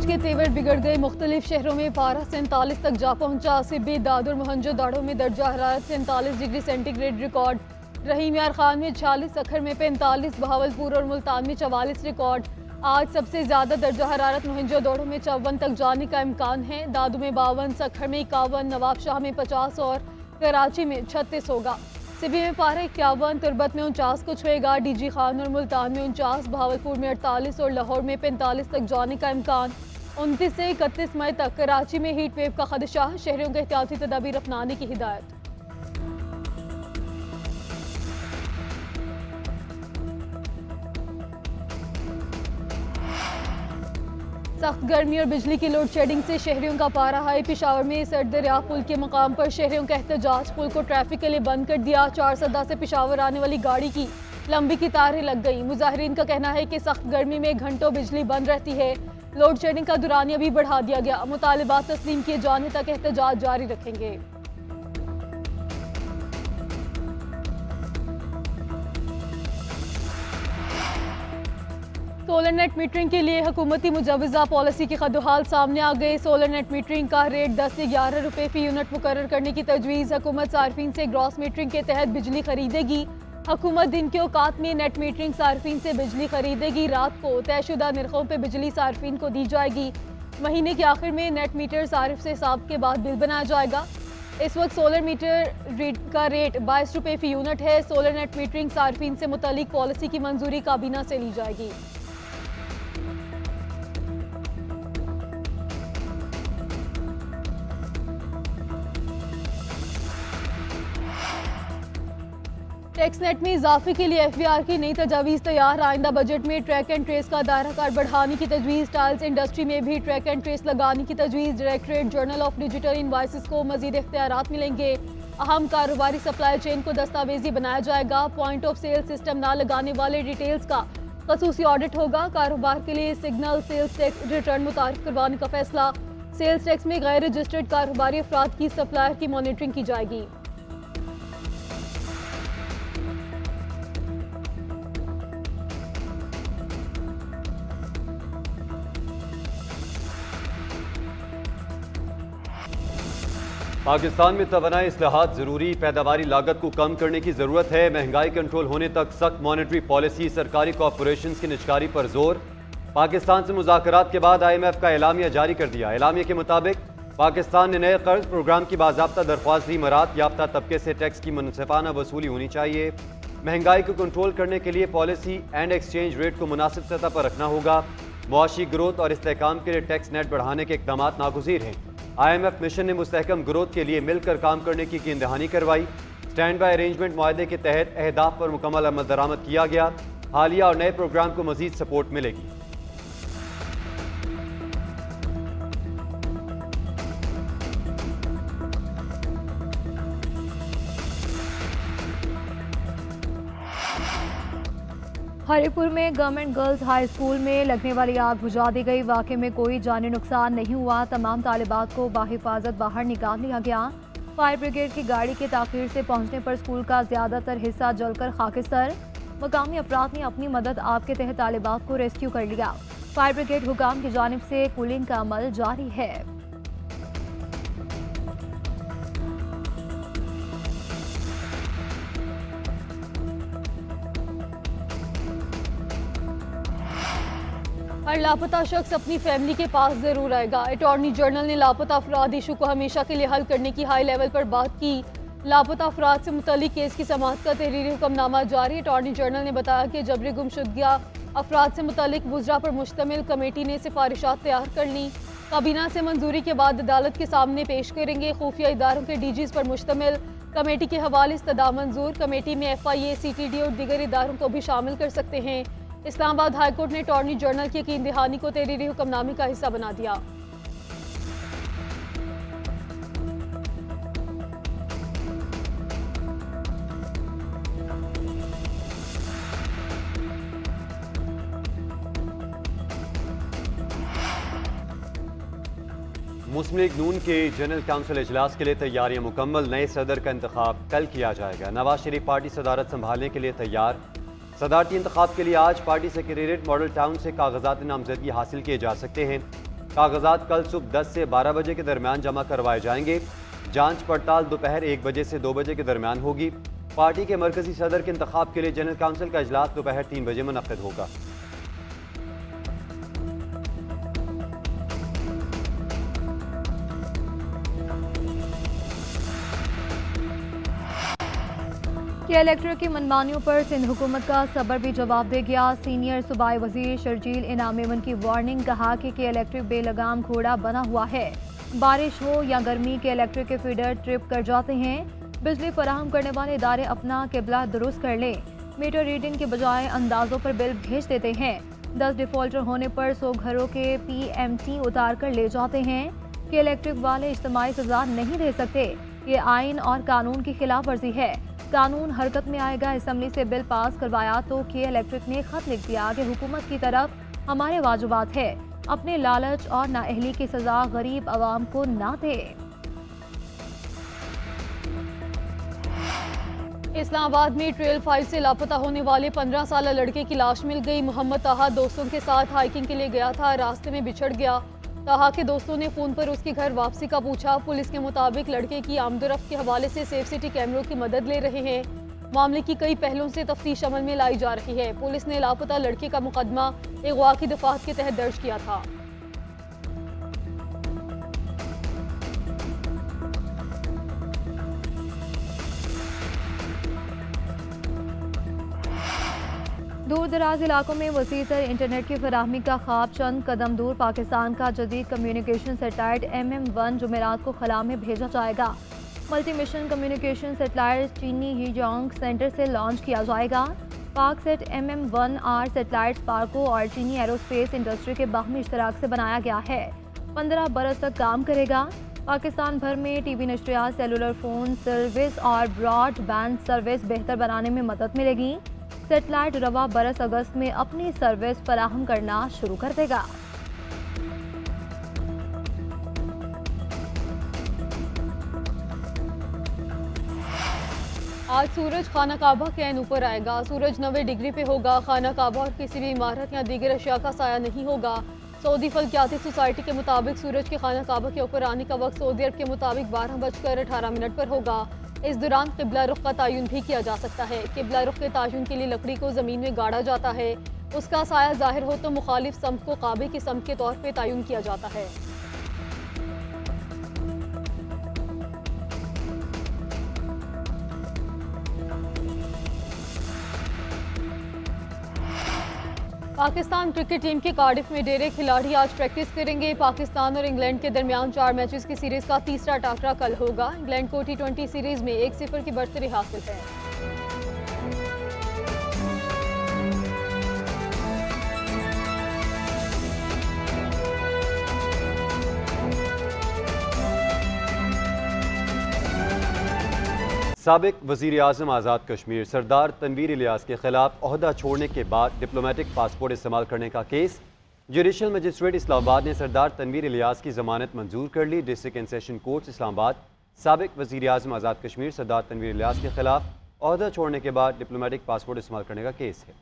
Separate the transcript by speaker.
Speaker 1: के तेवर बिगड़ गए। मुख्तलिफ शहरों में पारा 47 तक जा पहुंचा। सिब्बी, दादुर, मोहनजोदाड़ो में दर्जा हरारत 47 डिग्री सेंटीग्रेड रिकॉर्ड। रहीम यार खान में 46, सखर में 45, बहावलपुर और मुल्तान में 44 रिकॉर्ड। आज सबसे ज्यादा दर्जा हरारत मोहनजोदाड़ो में 54 तक जाने का इम्कान है। दादू में 52, सखर में 51, नवाब शाह में 50 और कराची में 36 होगा। सिबी में पारा 51, तुरबत में 49 को छुएगा। डीजी खान और मुल्तान में 49, बहावलपुर में 48 और लाहौर में 45 तक जाने का इम्कान। 29 से 31 मई तक कराची में हीट वेव का खदशा, शहरियों को एहतियाती तदाबीर अपनाने की हिदायत। सख्त गर्मी और बिजली की लोड शेडिंग से शहरियों का पारा हाई। पेशावर में सर दरिया पुल के मकाम पर शहरियों का एहतजाज, पुल को ट्रैफिक के लिए बंद कर दिया। 4 सदा से पेशावर आने वाली गाड़ी की लंबी कतारें लग गई। मुजाहिरीन का कहना है कि सख्त गर्मी में घंटों बिजली बंद रहती है। लोड शेडिंग का दुरानिया भी बढ़ा दिया गया। मुतालिबात तस्लीम किए जाने तक एहतजाज जारी रखेंगे। सोलर नेट मीटरिंग के लिए हुकूमती मुजवजा पॉलिसी के खदहाल सामने आ गए। सोलर नेट मीटरिंग का रेट 10 से 11 रुपये फी यूनिट मुकर्रर करने की तजवीज़। हुकूमत सार्फिन से ग्रॉस मीटरिंग के तहत बिजली खरीदेगी। हुकूमत दिन के औकात में नेट मीटरिंग सार्फिन से बिजली खरीदेगी। रात को तयशुदा निर्खों पर बिजली सार्फिन को दी जाएगी। महीने के आखिर में नेट मीटर सारिफ से हिसाब के बाद बिल बनाया जाएगा। इस वक्त सोलर मीटर का रेट 22 रुपये फी यूनिट है। सोलर नेट मीटरिंग सार्फिन से मुतल्लिक पॉलिसी की मंजूरी काबीना से ली जाएगी। टैक्स नेट में इजाफे के लिए FBR की नई तजावीज़ तैयार। आइंदा बजट में ट्रैक एंड ट्रेस का दायरा कार बढ़ाने की तजवीज़। टाइल्स इंडस्ट्री में भी ट्रैक एंड ट्रेस लगाने की तजवीज़। Directorate journal of digital invoices को मजीद इख्तियारात मिलेंगे। अहम कारोबारी सप्लाई चेन को दस्तावेजी बनाया जाएगा। पॉइंट ऑफ सेल सिस्टम ना लगाने वाले डिटेल्स का खसूसी ऑडिट होगा। कारोबार के लिए सिग्नल सेल्स टैक्स रिटर्न मुतारिफ करवाने का फैसला। सेल्स टैक्स में गैर रजिस्टर्ड कारोबारी अफराद की सप्लायर की मॉनिटरिंग की जाएगी।
Speaker 2: पाकिस्तान में तवानाई इस्लाहात जरूरी, पैदावारी लागत को कम करने की जरूरत है। महंगाई कंट्रोल होने तक सख्त मॉनेटरी पॉलिसी, सरकारी कॉरपोरेशंस की निजकारी पर जोर। पाकिस्तान से मुज़ाकरात के बाद IMF का एलामिया जारी कर दिया। एलामिया के मुताबिक पाकिस्तान ने नए कर्ज प्रोग्राम की बाज़ाब्ता दरख्वास्त दी। मरात याफ्ता तबके से टैक्स की मुनसिफाना वसूली होनी चाहिए। महंगाई को कंट्रोल करने के लिए पॉलिसी एंड एक्सचेंज रेट को मुनासिब सतह पर रखना होगा। मुआशी ग्रोथ और इस्तेहकाम के लिए टैक्स नेट बढ़ाने के इक़दाम नागुज़ीर हैं। IMF मिशन ने मुस्तहकम ग्रोथ के लिए मिलकर काम करने की यकीन दहानी करवाई। स्टैंड बाय अरेंजमेंट मुआहदे के तहत अहदाफ पर मुकम्मल अमल दरामद किया गया। हालिया और नए प्रोग्राम को मजीद सपोर्ट मिलेगी।
Speaker 3: हरिपुर में गवर्नमेंट गर्ल्स हाई स्कूल में लगने वाली आग बुझा दी गई। वाक़े में कोई जानी नुकसान नहीं हुआ। तमाम तालिबात को बाहिफाजत बाहर निकाल लिया गया। फायर ब्रिगेड की गाड़ी के ताखीर से पहुंचने पर स्कूल का ज्यादातर हिस्सा जलकर खाकिस्तर। मकामी अफराद ने अपनी मदद आप के तहत तालिबात को रेस्क्यू कर लिया। फायर ब्रिगेड हुकाम की जानिब से कूलिंग का अमल जारी है।
Speaker 1: हर लापता शख्स अपनी फैमिली के पास जरूर आएगा। अटॉर्नी जनरल ने लापता अफराद इशू को हमेशा के लिए हल करने की हाई लेवल पर बात की। लापता अफराद से मुतल्लिक केस की समाअत का तहरीरी हुक्मनामा जारी। अटॉर्नी जनरल ने बताया कि जबरी गुमशुदगिया अफराद से मुतल्लिक वुज़रा पर मुश्तमिल कमेटी ने सिफारिशात तैयार कर ली। काबीना से मंजूरी के बाद अदालत के सामने पेश करेंगे। खुफिया इदारों के DGs पर मुश्तमिल कमेटी के हवाले इस्तदा मंजूर। कमेटी में FIA, CTD और दीगर इदारों को भी शामिल कर सकते हैं। इस्लामाबाद हाईकोर्ट ने अटॉर्नी जनरल की यकीन दहानी को तहरीरी हुक्मनामे का हिस्सा बना दिया।
Speaker 2: मुस्लिम लीग नून के जनरल काउंसिल इजलास के लिए तैयारियां मुकम्मल। नए सदर का इंतखाब कल किया जाएगा। नवाज शरीफ पार्टी सदारत संभालने के लिए तैयार। सदारती इंतखाब के लिए आज पार्टी सेक्रेटेरिएट मॉडल टाउन से कागजात नामजदगी हासिल किए जा सकते हैं। कागजात कल सुबह 10 से 12 बजे के दरमियान जमा करवाए जाएंगे। जांच पड़ताल दोपहर 1 बजे से 2 बजे के दरमियान होगी। पार्टी के मरकजी सदर के इंतखाब के लिए जनरल काउंसिल का इजलास दोपहर 3 बजे मुनक्किद होगा।
Speaker 3: कि इलेक्ट्रिक की मनमानियों पर सिंध हुकूमत का सबर भी जवाब दे गया। सीनियर सूबाई वजीर शर्जील इनाम मेमन की वार्निंग, कहा कि इलेक्ट्रिक बेलगाम घोड़ा बना हुआ है। बारिश हो या गर्मी के इलेक्ट्रिक के फीडर ट्रिप कर जाते हैं। बिजली फराहम करने वाले इदारे अपना किबला दुरुस्त कर लें। मीटर रीडिंग के बजाय अंदाजों पर बिल भेज देते हैं। 10 डिफॉल्टर होने पर 100 घरों के PMT उतार कर ले जाते हैं। कि इलेक्ट्रिक वाले इज्तिमाई सजा नहीं दे सकते। ये आइन और कानून की खिलाफ वर्जी है। कानून हरकत में आएगा। असम्बली से बिल पास करवाया तो के इलेक्ट्रिक ने खत लिख दिया कि हुकूमत की तरफ हमारे वाजिबात है, अपने लालच और नाअहली की सजा गरीब आवाम को ना दे।
Speaker 1: इस्लामाबाद में ट्रेल 5 से लापता होने वाले 15 साल लड़के की लाश मिल गई। मोहम्मद ताहा दोस्तों के साथ हाइकिंग के लिए गया था, रास्ते में बिछड़ गया। ताहा के दोस्तों ने फ़ोन पर उसके घर वापसी का पूछा। पुलिस के मुताबिक लड़के की आमदोरफ्त के हवाले से सेफ सिटी कैमरों की मदद ले रहे हैं। मामले की कई पहलुओं से तफ्तीश अमल में लाई जा रही है। पुलिस ने लापता लड़के का मुकदमा अगवा की दफात के तहत दर्ज किया था।
Speaker 3: दूर दराज इलाकों में वसीतर इंटरनेट की फराहमी का ख्वाब चंद कदम दूर। पाकिस्तान का जदीद कम्युनिकेशन सैटेलाइट MM1 जुमेरात को खला में भेजा जाएगा। मल्टी मिशन कम्युनिकेशन सैटेलाइट चीनी हीजोंग सेंटर से लॉन्च किया जाएगा। पाकसेट MM1R सैटेलाइट स्पार्को और चीनी एरोस्पेस इंडस्ट्री के बाहमी इश्तराक से बनाया गया है। 15 बरस तक काम करेगा। पाकिस्तान भर में TV नशरियात, सेलुलर फ़ोन सर्विस और ब्रॉडबैंड सर्विस बेहतर बनाने में मदद मिलेगी। सैटेलाइट रवा बरस अगस्त में अपनी सर्विस फराहम करना शुरू कर देगा।
Speaker 1: आज सूरज खाना काबा के ऐन ऊपर आएगा। सूरज 90 डिग्री पे होगा। खाना काबा और किसी भी इमारत या दीगर अशिया का साया नहीं होगा। सऊदी फल्कियाती सोसाइटी के मुताबिक सूरज के खाना काबा के ऊपर आने का वक्त सऊदी अरब के मुताबिक 12:18 पर होगा। इस दौरान किबला रुख का तयन भी किया जा सकता है। किबला रुख के तयन के लिए लकड़ी को ज़मीन में गाड़ा जाता है। उसका साया जाहिर हो तो मुखालिफ समत को काबे की समत के तौर पर तयन किया जाता है। पाकिस्तान क्रिकेट टीम के कार्डिफ में डेरे खिलाड़ी आज प्रैक्टिस करेंगे। पाकिस्तान और इंग्लैंड के दरमियान 4 मैचेस की सीरीज का तीसरा टाकरा कल होगा। इंग्लैंड को T20 सीरीज में 1-0 की बढ़तरी हासिल है।
Speaker 2: साबिक वज़ीर आज़म आज़ाद कश्मीर सरदार तनवीर इलियास के खिलाफ ओहदा छोड़ने के बाद डिप्लोमेटिक पासपोर्ट इस्तेमाल करने का केस। जुडिशल मजिस्ट्रेट इस्लामाबाद ने सरदार तनवीर इलियास की जमानत मंजूर कर ली। District and session court Islamabad साबिक वज़ीर आज़म आज़ाद कश्मीर सरदार तनवीर इलियास के खिलाफ ओहदा छोड़ने के बाद डिप्लोमेटिक पासपोर्ट इस्तेमाल करने का केस है।